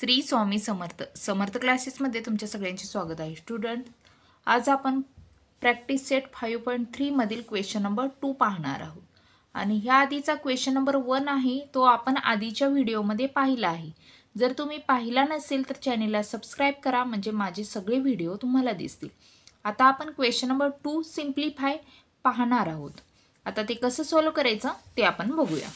श्री स्वामी समर्थ समर्थ क्लासेसमध्ये तुमच्या सगळ्यांचे स्वागत आहे स्टुडंट। आज आपण प्रॅक्टिस सेट 5.3 मधील क्वेश्चन नंबर 2 पाहणार आहोत आणि ह्या आधीचा क्वेश्चन नंबर 1 आहे तो आपण आधीच्या व्हिडिओमध्ये पाहिला आहे। जर तुम्ही पाहिला नसेल तर चॅनलला सबस्क्राइब करा म्हणजे माझे सगळे व्हिडिओ तुम्हाला दिसतील। आता आपण क्वेश्चन नंबर 2 सिंपलीफाय पाहणार आहोत। आता ते कसं सॉल्व करायचं ते आपण बघूया।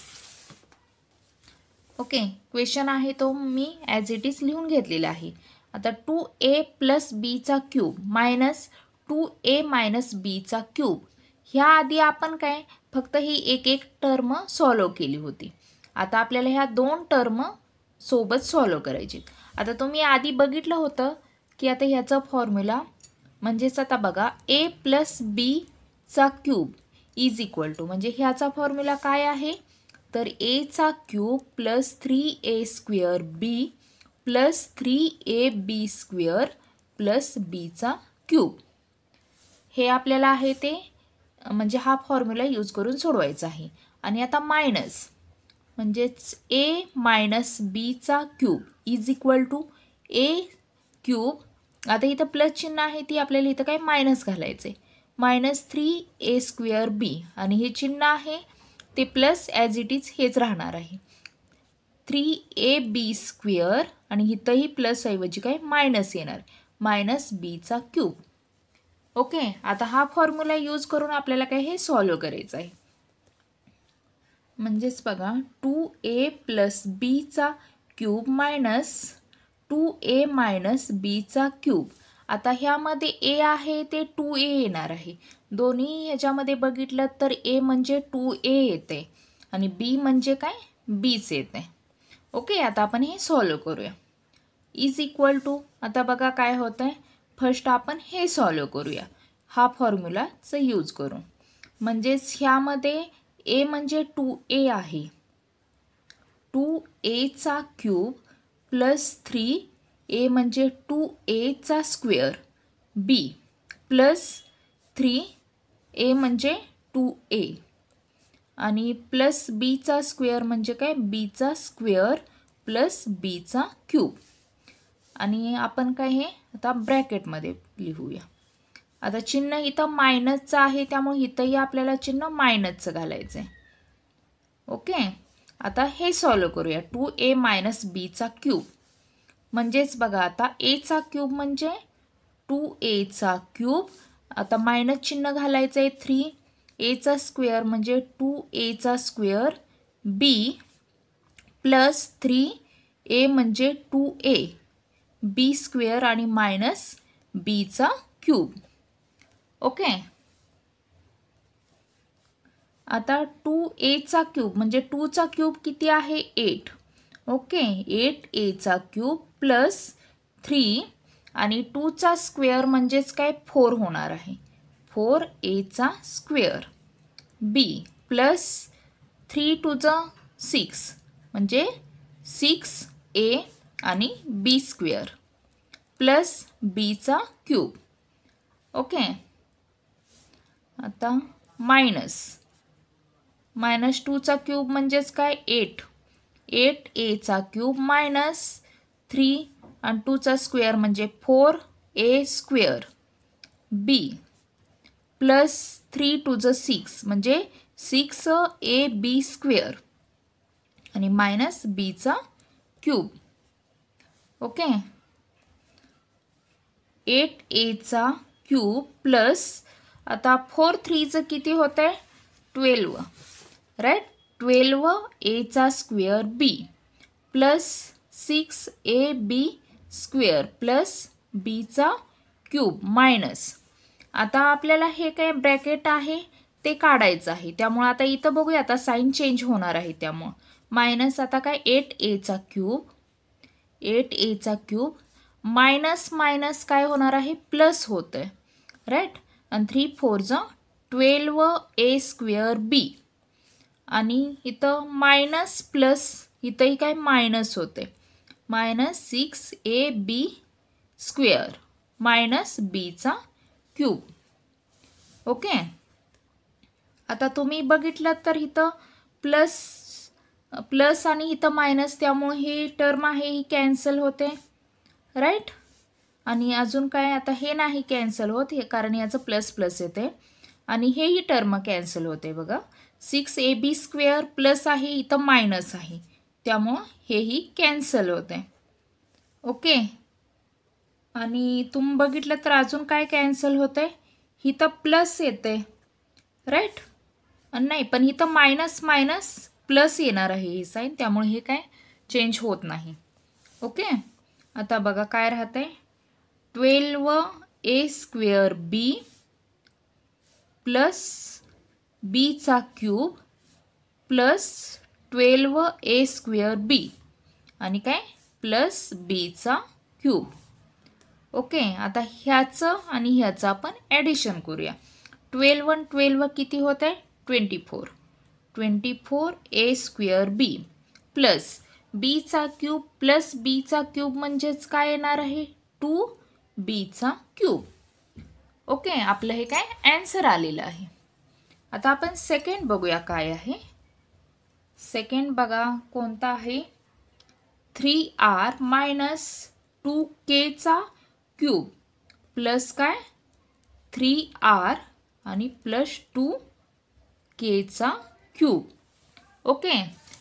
ओके, क्वेश्चन आहे तो मी ॲज इट इज लिहून घेतलेला आहे। आता 2a + b चा क्यूब मायनस 2a - b चा क्यूब ह्या आधी आपण काय फक्त ही एक एक टर्म सॉल्व केली होती। आता आपल्याला ह्या दोन टर्म सोबत सॉल्व करायची। आता तुम्ही आधी बघितलं होतं की आता ह्याचा फॉर्म्युला म्हणजेच आता बघा a + b चा क्यूब इज इक्वल टू म्हणजे ह्याचा फॉर्म्युला काय आहे तर a चा cube + 3a² b + 3ab² + b चा क्यूब हे आपल्याला आहे ते म्हणजे हा फॉर्म्युला यूज करून सोडवायचा आहे। आणि आता मायनस म्हणजेच a - b चा cube is equal to a cube आता इथं प्लस चिन्ह आहे ती आपल्याला इथं काय मायनस घालायचे -3a² b आणि हे चिन्ह आहे ते प्लस ॲज इट इज हेच राहणार आहे 3ab² आणि इथंही प्लस ऐवजी काय मायनस येणार -b चा क्यूब। ओके, आता हा फॉर्म्युला यूज करून आपल्याला काय हे सॉल्व करायचं आहे। म्हणजेच बघा 2a + b चा क्यूब मायनस 2a - b चा क्यूब। आता ह्यामध्ये a आहे ते 2a येणार आहे। दोन्ही ह्याच्यामध्ये बघितलं तर a म्हणजे 2a येते आणि b म्हणजे काय bच येते। ओके, आता आपण हे सॉल्व करूया। इज इक्वल टू आता बघा काय होतंय फर्स्ट आपण हे सॉल्व करूया हा फॉर्म्युलाचा यूज करून। म्हणजेच ह्यामध्ये a म्हणजे 2a आहे 2a चा क्यूब + 3a म्हणजे 2a चा स्क्वेअर b + 3a म्हणजे 2a आणि प्लस b चा स्क्वेअर म्हणजे काय b चा स्क्वेअर + b चा क्यूब आणि आपण काय हे आता ब्रॅकेटमध्ये लिहूया। आता चिन्ह इथं मायनसचं आहे त्यामुळे इथंही आपल्याला चिन्ह मायनसचं घालायचं आहे। ओके, आता हे सॉल्व करूया 2a - b चा क्यूब म्हणजेच बघा आता a चा क्यूब म्हणजे 2a चा क्यूब आता मायनस चिन्ह घालायचं आहे 3a चा स्क्वेअर म्हणजे 2a चा स्क्वेअर b + 3a म्हणजे 2a b² आणि -b चा क्यूब। ओके, आता 2a चा क्यूब म्हणजे 2 चा क्यूब किती आहे 8। ओके, 8a चा क्यूब + 3 आणि 2 चा स्क्वेअर म्हणजेच काय 4 होणार आहे 4a चा स्क्वेअर b + 3 * 6 म्हणजे 6a आणि b² + b चा क्यूब। ओके, आता -2 चा क्यूब म्हणजेच काय 8a चा क्यूब - 3 आणि 2 चा स्क्वेअर म्हणजे 4a² b + 3 * 6 म्हणजे 6ab² आणि -b चा क्यूब। ओके, 8a चा क्यूब प्लस आता 4 3 किती होतंय 12 राईट 12a चा स्क्वेअर b + 6ab² + b चा क्यूब मायनस आता आपल्याला हे काय ब्रॅकेट आहे ते काढायचं आहे त्यामुळे आता इथं बघूया आता साइन चेंज होणार आहे त्यामुळे मायनस आता काय 8a चा क्यूब मायनस मायनस काय होणार आहे प्लस होतंय राईट आणि 3 4 12a² b आणि इथं मायनस प्लस इथंही काय मायनस होते -6ab² -b चा क्यूब। ओके, आता तुम्ही बघितलं तर इथं प्लस प्लस आणि इथं मायनस, त्यामुळे ही टर्म आहे ही कॅन्सल होते, राईट. आणि अजून काय, आता हे नाही कॅन्सल होत हे, कारण याचं प्लस प्लस येते आणि हेही टर्म कॅन्सल होते बघा. 6ab² प्लस आहे इथं मायनस आहे, त्यामुळं हेही कॅन्सल होते. ओके. आणि तुम्ही बघितलं तर अजून काय कॅन्सल होते, इथं प्लस येते, राईट. नाही, पण इथं मायनस मायनस प्लस येणार आहे ही साईन, त्यामुळे हे काय चेंज होत नाही. ओके. आता बघा काय राहते, 12a² प्लस bचा क्यूब प्लस 12a² आणि काय प्लस bचा क्यूब. ओके. आता ह्याचं आणि ह्याचं आपण ॲडिशन करूया. 12 आणि 12 किती होत आहे, 24. 24a² प्लस bचा क्यूब प्लस bचा क्यूब म्हणजेच काय येणार आहे, 2bचा क्यूब. ओके. आपलं हे काय ॲन्सर आलेलं आहे. आता आपण सेकंड बघूया काय आहे. सेकंड बघा कोणता आहे, 3r मायनस 2kचा क्यूब प्लस काय 3r आणि प्लस 2kचा क्यूब. ओके.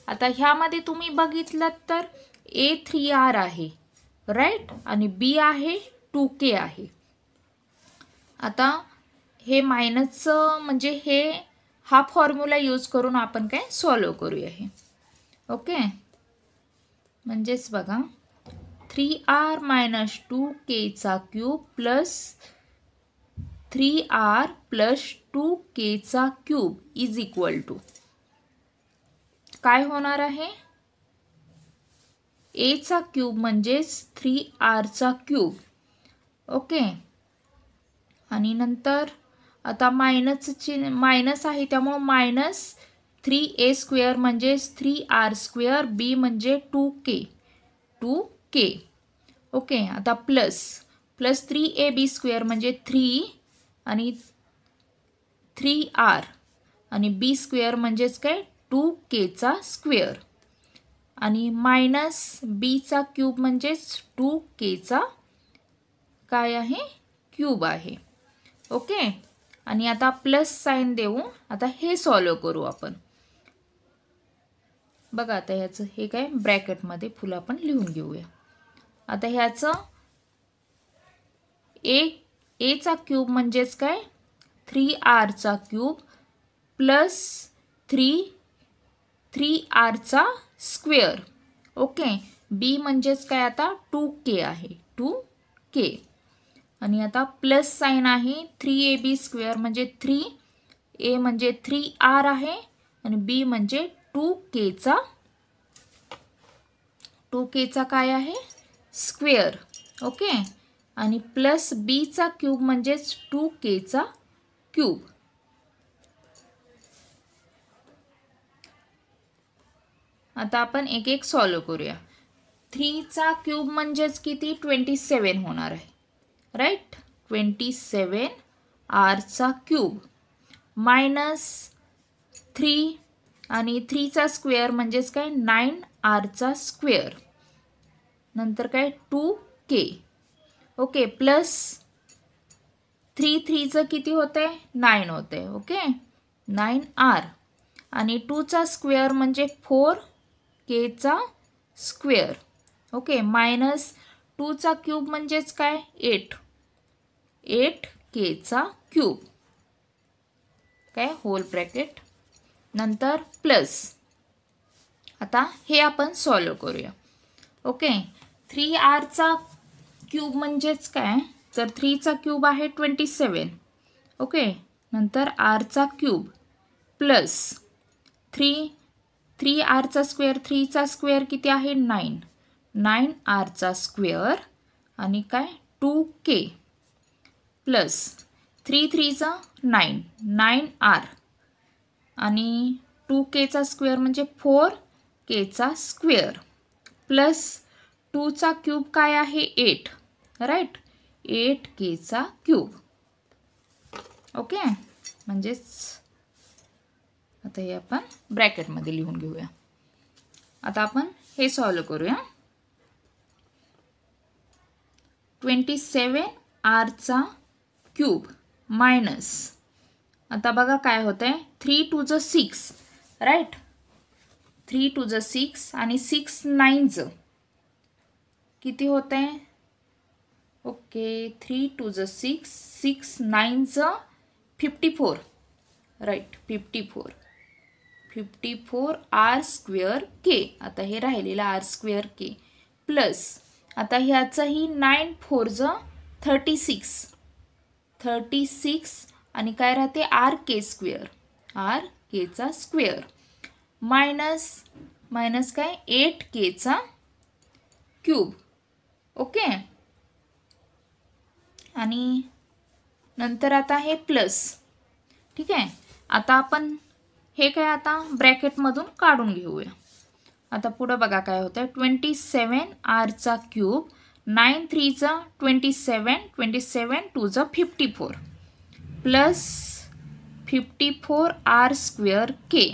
आता ह्यामध्ये तुम्ही बघितलं तर a 3r आहे, राईट, आणि b आहे 2k आहे. आता हे मायनसचं म्हणजे हे हा फॉर्म्युला यूज करून आपण काय सॉल्व करूया हे. ओके. म्हणजेच बघा 3r मायनस 2kचा क्यूब प्लस 3r प्लस 2kचा क्यूब इज इक्वल टू काय होणार आहे, aचा क्यूब म्हणजेच 3rचा क्यूब. ओके. आणि नंतर आता मायनस आहे, त्यामुळे मायनस 3a² म्हणजेच 3r², b म्हणजे 2k. ओके. आता प्लस 3ab² म्हणजे 3 आणि 3r आणि b² म्हणजेच काय 2kचा स्क्वेअर आणि मायनस bचा क्यूब म्हणजेच 2kचा काय आहे क्यूब आहे. ओके. आणि आता प्लस साइन देऊ, आता हे सॉल्व करू आपण. बघा आता ह्याचं हे काय ब्रॅकेटमध्ये फुल आपण लिहून घेऊया. आता ह्याचं aचा क्यूब म्हणजेच काय 3rचा क्यूब प्लस 3rचा स्क्वेअर. ओके. b म्हणजेच काय आता 2k आहे, 2k. आणि आता प्लस साइन आहे 3ab² म्हणजे 3a म्हणजे 3r आहे आणि b म्हणजे 2kचा काय आहे स्क्वेअर. ओके. आणि प्लस bचा क्यूब म्हणजेच 2kचा क्यूब. आता आपण एक एक सॉल्व करूया. 3चा क्यूब म्हणजेच किती 27 होणार आहे, राईट. 27 rचा क्यूब मायनस 3 आणि 3चा स्क्वेअर म्हणजेच काय 9rचा स्क्वेअर, नंतर काय 2k. ओके. प्लस 3चं किती होते 9 होते. ओके. 9r आणि 2चा स्क्वेअर म्हणजे 4kचा स्क्वेअर. ओके. मायनस 2चा क्यूब म्हणजेच काय 8kचा क्यूब, काय होल ब्रॅकेट, नंतर प्लस. आता हे आपण सॉल्व करूया. ओके. 3rचा क्यूब म्हणजेच काय, तर 3चा क्यूब आहे 27. ओके. नंतर rचा क्यूब प्लस 3rचा स्क्वेअर, 3चा स्क्वेअर किती आहे 9rचा स्क्वेअर आणि काय 2k प्लस 3चा 9r आणि 2kचा स्क्वेअर म्हणजे 4kचा स्क्वेअर प्लस 2चा क्यूब काय आहे 8, राईट, 8kचा क्यूब. ओके. म्हणजेच आता हे आपण ब्रॅकेटमध्ये लिहून घेऊया. आता आपण हे सॉल्व करूया. 27r चा क्यूब मायनस, आता बघा काय होतंय, 3 टू ज 6 राईट, 3 टू ज 6 आणि 6 9 किती होतंय, ओके 3 टू ज 6, 6 9 54 राईट, 54 आर स्क्वेअर के. आता हे राहिलेलं आर स्क्वेअर के प्लस, आता ह्याचाही 9 4 36 आणि काय राहते आर के स्क्वेअर, आर केचा स्क्वेअर मायनस काय 8 केचा क्यूब. ओके, आणि नंतर आता हे प्लस. ठीक आहे, आता आपण हे काय आता ब्रॅकेटमधून काढून घेऊया. आता पुढं बघा काय होतं, 27r चा क्यूब 9 3 27, 27 2 54 प्लस 54r स्क्वेअर के.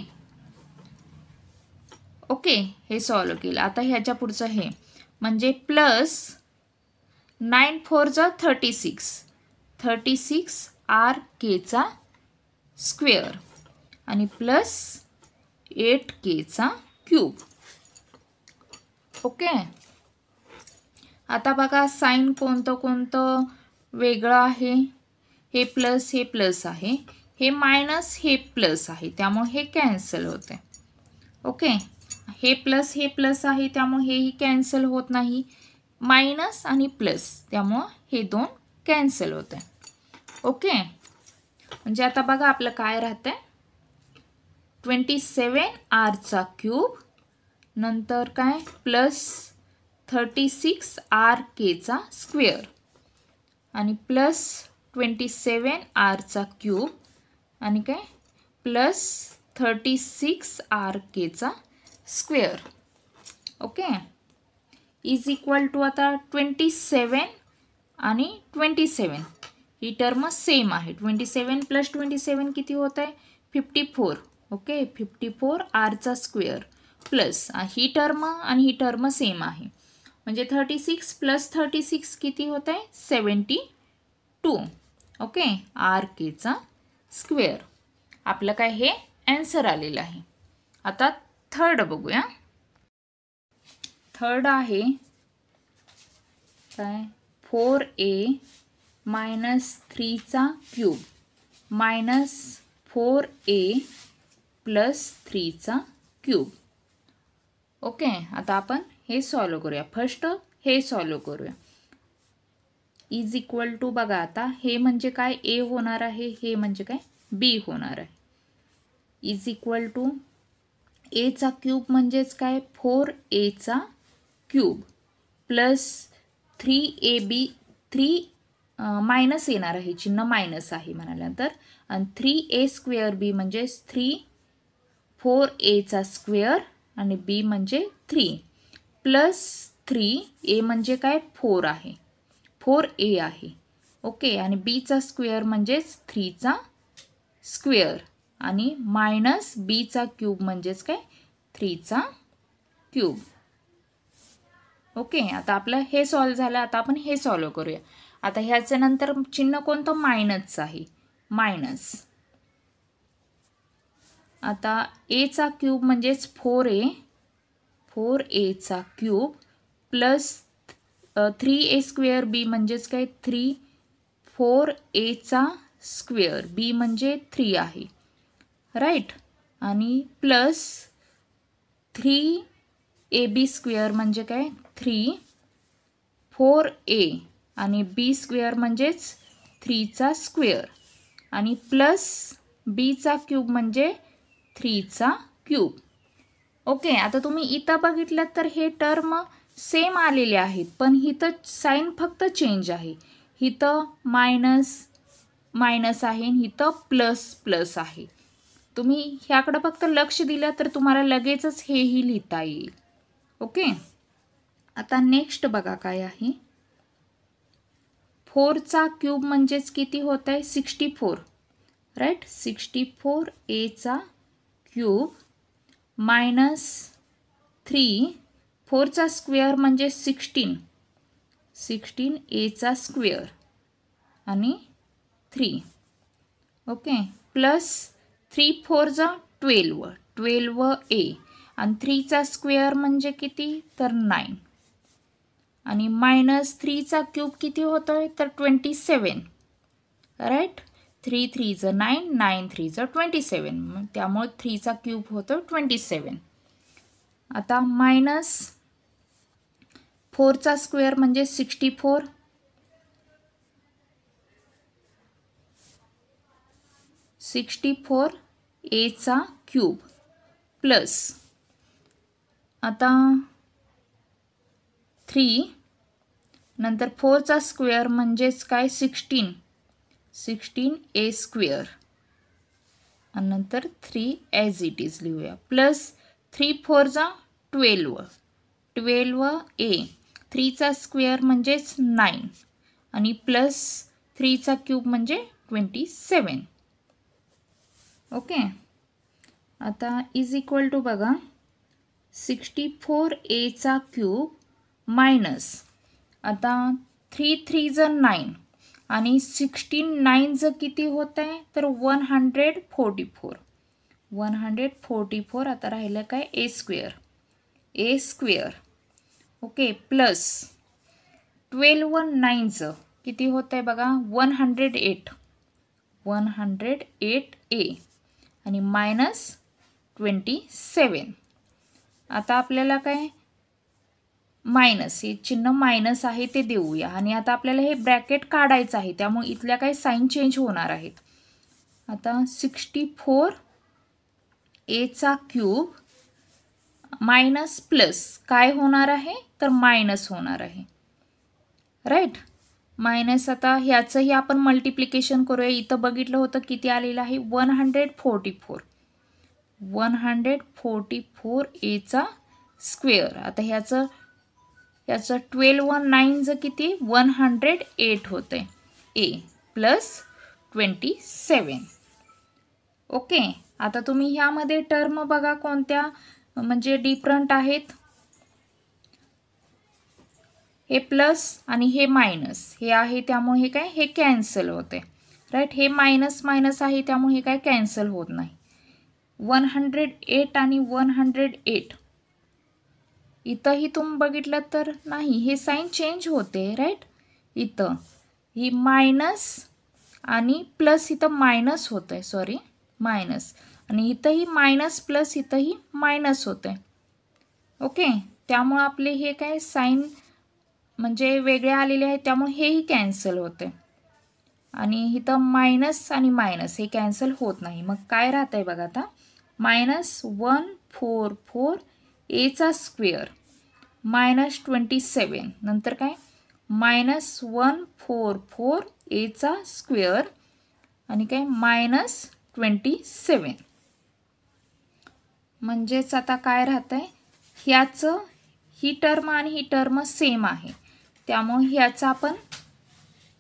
ओके, हे सॉल्व केलं. आता ह्याच्या पुढचं हे म्हणजे प्लस 9 4 36 आर केचा स्क्वेअर आणि प्लस 8 केचा क्यूब. ओके, आता बघा साइन कोणतं वेगळं आहे, हे प्लस आहे, हे मायनस हे प्लस आहे, त्यामुळे हे कॅन्सल होते. ओके, हे प्लस आहे त्यामुळे हेही कॅन्सल होत नाही, मायनस आणि प्लस त्यामुळे हे दोन कॅन्सल होते. ओके, म्हणजे आता बघा आपलं काय राहतंय, 27r चा क्यूब नंतर काय प्लस 36r केचा स्क्वेअर आणि प्लस 27r चा क्यूब आणि काय प्लस 36r केचा square. Okay, is equal to आता 27 आणि 27 ही टर्म सेम आहे. 27 प्लस 27 किती होत आहे 54. ओके, 54r चा स्क्वेअर प्लस ही टर्म आणि ही टर्म सेम आहे, म्हणजे 36 प्लस 36 किती होत आहे 72. ओके, आर केचा स्क्वेअर. आपलं काय हे आन्सर आलेलं आहे. आता थर्ड बघूया. थर्ड आहे काय 4a मायनस 3 चा क्यूब मायनस 4a प्लस 3 चा क्यूब. ओके, आता आपण हे सॉल्व करूया. फर्स्ट हे सॉल्व करूया. इज इक्वल टू बघा, आता हे म्हणजे काय ए होणार आहे, हे म्हणजे काय बी होणार आहे. इज इक्वल टू ए चा क्यूब म्हणजेच काय 4a चा क्यूब प्लस 3ab 3 मायनस येणार आहे, चिन्ह मायनस आहे म्हणाल्यानंतर, आणि 3a स्क्वेअर बी म्हणजेच 4a चा स्क्वेअर आणि बी म्हणजे 3 प्लस 3a म्हणजे काय 4 आहे, 4a आहे. ओके, आणि b चा स्क्वेअर म्हणजेच 3 चा स्क्वेअर आणि मायनस b चा क्यूब म्हणजेच काय 3 चा क्यूब. ओके, आता आपलं हे सॉल्व झालं. आता आपण हे सॉल्व करूया. आता ह्याच्या नंतर चिन्ह कोणतं मायनसचं आहे, मायनस. आता a चा क्यूब म्हणजेच 4a चा क्यूब प्लस 3a स्क्वेअर बी म्हणजेच काय 4a चा स्क्वेअर बी म्हणजे 3 आहे राईट, आणि प्लस 3ab स्क्वेअर म्हणजे काय 4a आणि b स्क्वेअर म्हणजेच 3 चा स्क्वेअर आणि प्लस b चा क्यूब म्हणजे 3 चा क्यूब. ओके, आता तुम्ही इथं बघितलं तर हे टर्म सेम आलेले आहेत, पण इथं साइन फक्त चेंज आहे. इथं मायनस आहे आणि इथं प्लस आहे. तुम्ही ह्याकडे फक्त लक्ष दिलं तर तुम्हाला लगेचच हेही लिहिता येईल. ओके, आता नेक्स्ट बघा काय आहे, 4 चा क्यूब म्हणजेच किती होत आहे 64 राईट, 64a चा क्यूब मायनस 3 4चा स्क्वेअर म्हणजे 16 16a स्क्वेअर आणि 3 ओके प्लस 3 4 12 12a आणि 3चा स्क्वेअर म्हणजे किती तर 9 आणि मायनस 3चा क्यूब किती होतोय तर 27 राईट 3 3 9 9 3 27 त्यामुळे 3चा क्यूब होतो 27. आता मायनस 4चा स्क्वेअर म्हणजे 64 64a चा क्यूब प्लस आता 3 नंतर 4चा स्क्वेअर म्हणजेच काय 16 16a स्क्वेअर आणि नंतर 3 ॲज इट इज लिहूया प्लस 3 4 12 12a 3चा स्क्वेअर म्हणजेच 9 आणि प्लस 3चा क्यूब म्हणजे 27 ओके. आता इज इक्वल टू बघा 64a चा क्यूब मायनस आता 3 3 9 आणि 16 9 किती होत आहे तर 144 144 आता राहिलं काय a स्क्वेअर ओके प्लस 12 9 किती होत आहे बघा 108 108a आणि मायनस 27 आता आपल्याला काय मायनस हे चिन्ह मायनस आहे ते देऊया आणि आता आपल्याला हे ब्रॅकेट काढायचं आहे त्यामुळे इथल्या काही साइन चेंज होणार आहेत. आता 64a चा क्यूब मायनस प्लस काय होणार आहे तर मायनस होणार आहे राईट मायनस आता ह्याचंही आपण मल्टिप्लिकेशन करूया. इथं बघितलं होतं किती आलेलं आहे 144 144a चा स्क्वेअर आता ह्याचं 12 9 किती 108 होते a प्लस 27 ओके. आता तुम्ही ह्यामध्ये टर्म बघा कोणत्या म्हणजे डिफरंट आहेत हे प्लस आणि हे मायनस हे आहे त्यामुळे हे काय हे कॅन्सल होते राईट हे मायनस मायनस आहे त्यामुळे हे काय कॅन्सल होत नाही 108 आणि 108 इथंही तुम्ही बघितलं तर नाही हे साइन चेंज होते राईट इथं ही मायनस आणि प्लस इथं मायनस होत आहे सॉरी मायनस आणि इथंही मायनस प्लस इथंही मायनस होते ओके त्यामुळे आपले हे काय साइन म्हणजे वेगळे आलेले आहेत त्यामुळे हेही कॅन्सल होते आणि इथं मायनस आणि मायनस हे कॅन्सल होत नाही मग काय राहत आहे बघा आता मायनस 144a चा स्क्वेअर मायनस 27 नंतर काय मायनस 144a चा स्क्वेअर आणि काय मायनस 27 म्हणजेच आता काय राहत आहे ह्याचं ही टर्म आणि ही टर्म सेम आहे त्यामुळे ह्याचा आपण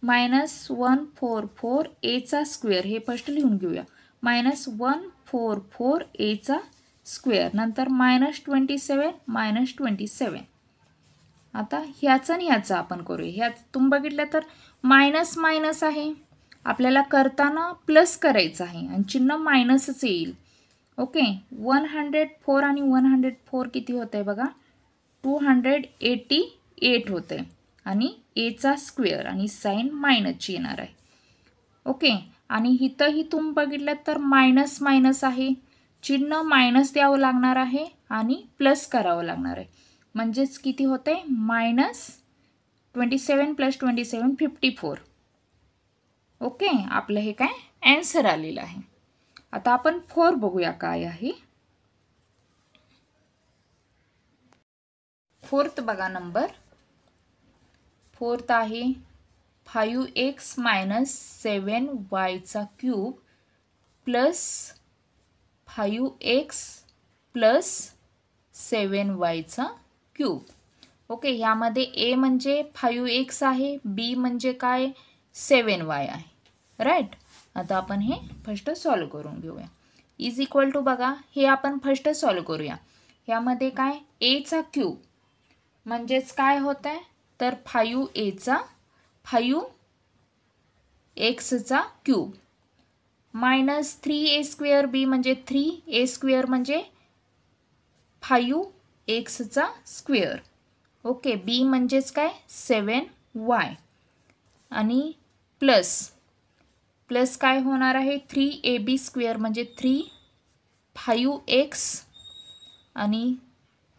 मायनस 144a चा स्क्वेअर हे फर्स्ट लिहून घेऊया मायनस 144a चा स्क्वेअर नंतर मायनस 27 आता ह्याचं आणि ह्याचं आपण करूया ह्यात तुम्ही बघितलं तर मायनस मायनस आहे आपल्याला करताना प्लस करायचं आहे आणि चिन्ह मायनसच येईल ओके 104 आणि 104 किती होत आहे बघा 288 होते आणि a चा स्क्वेअर आणि साइन मायनसची येणार आहे ओके आणि इथंही तुम्ही बघितलं तर मायनस मायनस आहे चिन्ह मायनस द्यावं लागणार आहे आणि प्लस करावं लागणार आहे म्हणजेच किती होते मायनस 27 प्लस 27 54 ओके आपलं हे काय ॲन्सर आलेलं आहे. आता आपण 4 बघूया काय आहे. फोर्थ बघा नंबर 4 आहे 5x मायनस 7y चा cube plus 5x plus 7y चा क्यूब ओके ह्यामध्ये a म्हणजे 5x आहे b म्हणजे काय 7y आहे राईट. आता आपण हे फर्स्ट सॉल्व करून घेऊया इज इक्वल टू बघा हे आपण फर्स्ट सॉल्व करूया ह्यामध्ये काय एचा क्यूब म्हणजेच काय होत आहे तर 5xचा क्यूब मायनस 3a² बी म्हणजे 3a² म्हणजे 5xचा स्क्वेअर. ओके, बी म्हणजेच काय 7y आणि प्लस काय होणार आहे 3ab² म्हणजे 5x आणि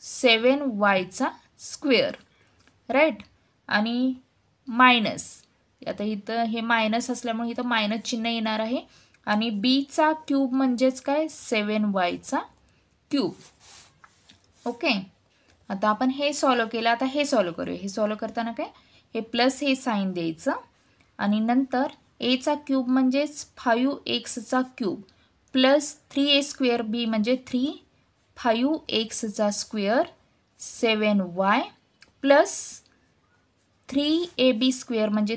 7yचा स्क्वेअर, राईट. आणि मायनस, आता इथं हे मायनस असल्यामुळे इथं मायनस चिन्ह येणार आहे आणि बीचा क्यूब म्हणजेच काय 7yचा क्यूब. ओके, आता आपण हे सॉल्व केलं. आता हे सॉल्व करूया. हे सॉल्व करताना काय हे प्लस हे साईन द्यायचं आणि नंतर एचा क्यूब म्हणजेच 5xचा क्यूब प्लस 3a² बी म्हणजे 5xचा स्क्वेअर 7y प्लस 3ab² म्हणजे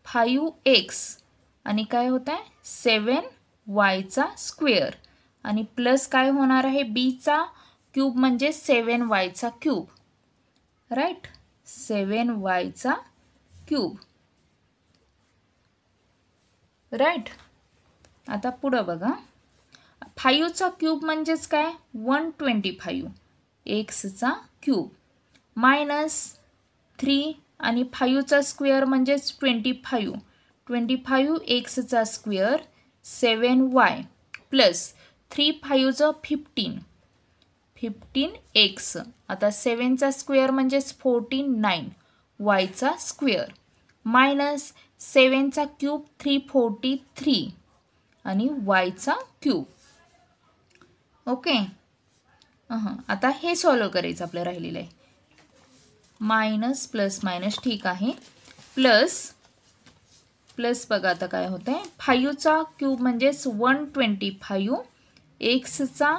5x आणि काय होत आहे 7yचा स्क्वेअर आणि प्लस काय होणार आहे बीचा क्यूब म्हणजे 7yचा क्यूब, राईट. 7yचा क्यूब, राईट. आता पुढं बघा 5चा क्यूब म्हणजेच काय 125 एक्सचा क्यूब मायनस 3 आणि 5चा स्क्वेअर म्हणजेच 25 एक्सचा स्क्वेअर 7y प्लस 3 5 15x. आता 7चा स्क्वेअर म्हणजेच 49 yचा स्क्वेअर मायनस 7चा क्यूब 343 आणि yचा क्यूब. ओके, आता हे सॉल्व करायचं आपलं राहिलेलं आहे. मायनस प्लस मायनस ठीक आहे, प्लस बघा आता काय होत आहे 5चा क्यूब म्हणजेच 125 एक्सचा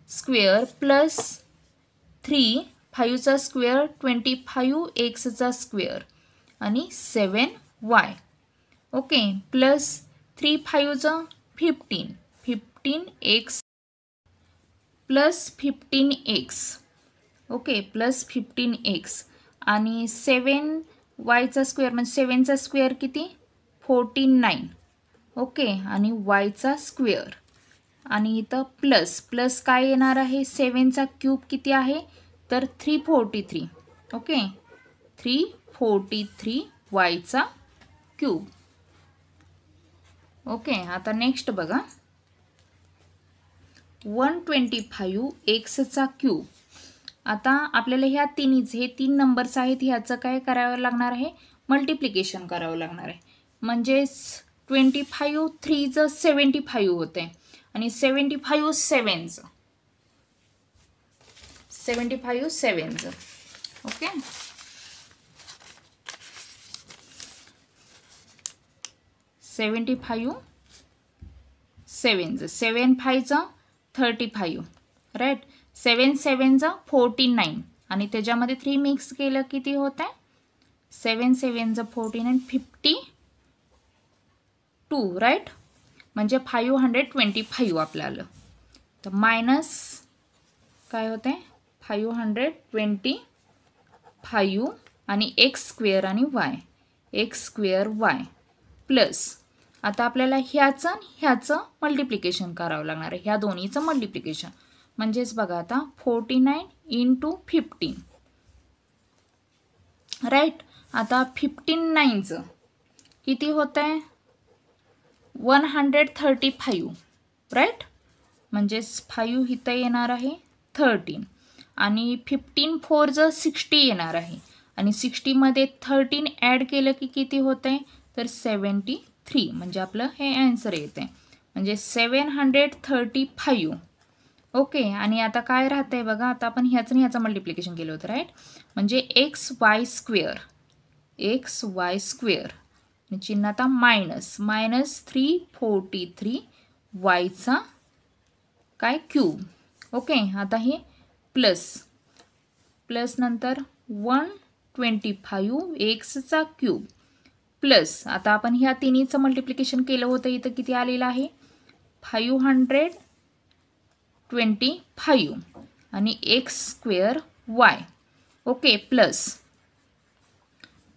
स्क्वेअर प्लस 3 5चा स्क्वेअर 25 एक्सचा स्क्वेअर आणि 7y. Okay, plus 3 5 15x plus 15x. Okay, plus 15x आणि 7yचा स्क्वेअर म्हणजे 7चा स्क्वेअर किती 49. ओके, आणि yचा स्क्वेअर आणि इथं प्लस काय येणार आहे 7चा क्यूब किती आहे तर 343. ओके, 343 yचा क्यूब. ओके, आता नेक्स्ट बघा 125 एक्सचा क्यूब. आता आपल्याला ह्या हे 3 नंबर्स आहेत ह्याचं काय करावं लागणार आहे मल्टिप्लिकेशन करावं लागणार आहे. म्हणजेच 25 3चं 75 होते आणि 75 7चं. Okay, 75 7चं 7 5चं 35, right. 7 7चं 49 आणि त्याच्यामध्ये 3 मिक्स केलं किती होत आहे 7 7चं 49 52, राईट. म्हणजे 525 आपल्याला. तर मायनस काय होत आहे 525 आणि एक्स स्क्वेअर आणि y प्लस आता आपल्याला ह्याचं मल्टिप्लिकेशन करावं लागणार आहे, ह्या दोन्हीचं मल्टिप्लिकेशन. म्हणजेच बघा आता 49 × 15, राईट. आता 59चं किती होत आहे 135, राईट. म्हणजेच 5 इथं येणार आहे 13 आणि 15 4चं 60 येणार आहे आणि 60मध्ये 13 ॲड केलं की किती होत आहे तर 73. म्हणजे आपलं हे आन्सर येते म्हणजे 735. ओके, आणि आता काय राहतंय बघा आता आपण ह्याचं मल्टिप्लिकेशन केलं होतं, राईट. म्हणजे xy स्क्वेअर चिन्ह आता मायनस 343 yचा काय क्यूब. ओके, आता हे प्लस नंतर 125 एक्सचा क्यूब प्लस आता आपण ह्या तिन्हीचं मल्टिप्लिकेशन केलं होतं इथं किती आलेलं आहे 500 25 आणि x square Y. Okay,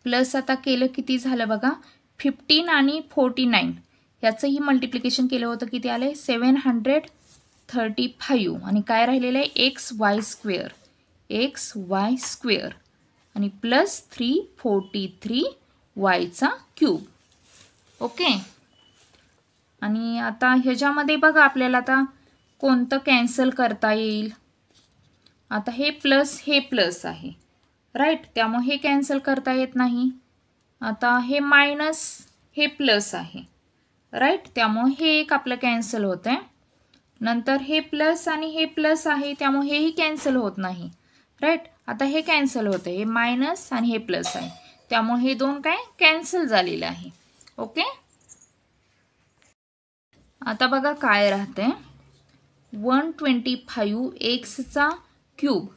plus आता केलं किती झालं बघा, 15 आणि 49 याचंही मल्टिप्लिकेशन केलं होतं, किती आले 735 आणि काय राहिलेलं आहे एक्स वाय स्क्वेअर आणि प्लस 343 वायचा क्यूब. ओके, आणि आता ह्याच्यामध्ये बघा आपल्याला आता कोणतं कॅन्सल करता येईल. आता हे प्लस आहे राईट, त्यामुळे हे कॅन्सल करता येत नाही. आता हे मायनस हे प्लस आहे राईट, त्यामुळे हे एक आपलं कॅन्सल होतं आहे. नंतर हे प्लस आणि हे प्लस आहे, त्यामुळे हेही कॅन्सल होत नाही राईट. आता हे कॅन्सल होतं, हे मायनस आणि हे प्लस आहे, त्यामुळे हे दोन काय कॅन्सल झालेले आहे. ओके, आता बघा काय राहते 125 एक्सचा क्यूब.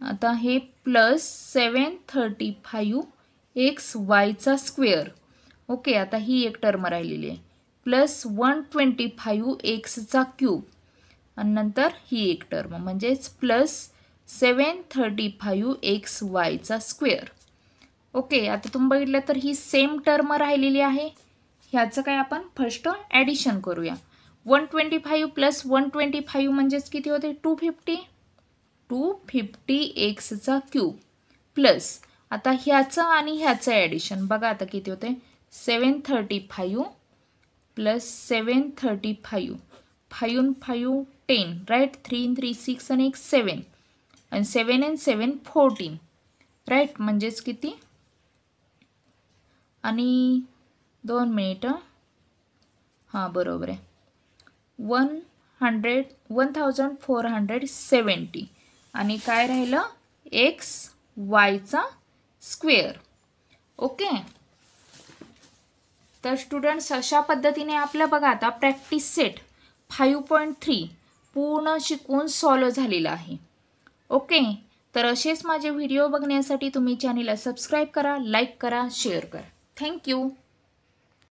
आता हे प्लस 735 एक्स वायचा स्क्वेअर. ओके, आता ही एक टर्म राहिलेली आहे प्लस 125 एक्सचा क्यूब आणि नंतर ही एक टर्म म्हणजेच प्लस 735 एक्स वायचा स्क्वेअर. ओके, आता तुम्ही बघितलं तर ही सेम टर्म राहिलेली आहे. ह्याचं काय आपण फर्स्ट ॲडिशन करूया. 125 प्लस 125 म्हणजेच किती होते 250 एक्सचा क्यूब प्लस आता ह्याचं आणि ह्याचं ॲडिशन बघा आता किती होते 735 प्लस 735 5 and 5 10 राईट, 3 and 3 6 आणि 1 7 आणि 7 and 7 14 राईट, म्हणजेच किती आणि 2 मिनिटं हां बरोबर आहे 1470 आणि काय राहिलं एक्स वायचा स्क्वेअर. ओके, तर स्टुडंट्स अशा पद्धतीने आपलं बघा आता प्रॅक्टिस सेट 5.3 पूर्ण शिकवून सॉल्व झालेला आहे. ओके, तर असेच माझे व्हिडिओ बघण्यासाठी तुम्ही चॅनलला सबस्क्राईब करा, लाईक करा, शेअर करा. थँक्यू.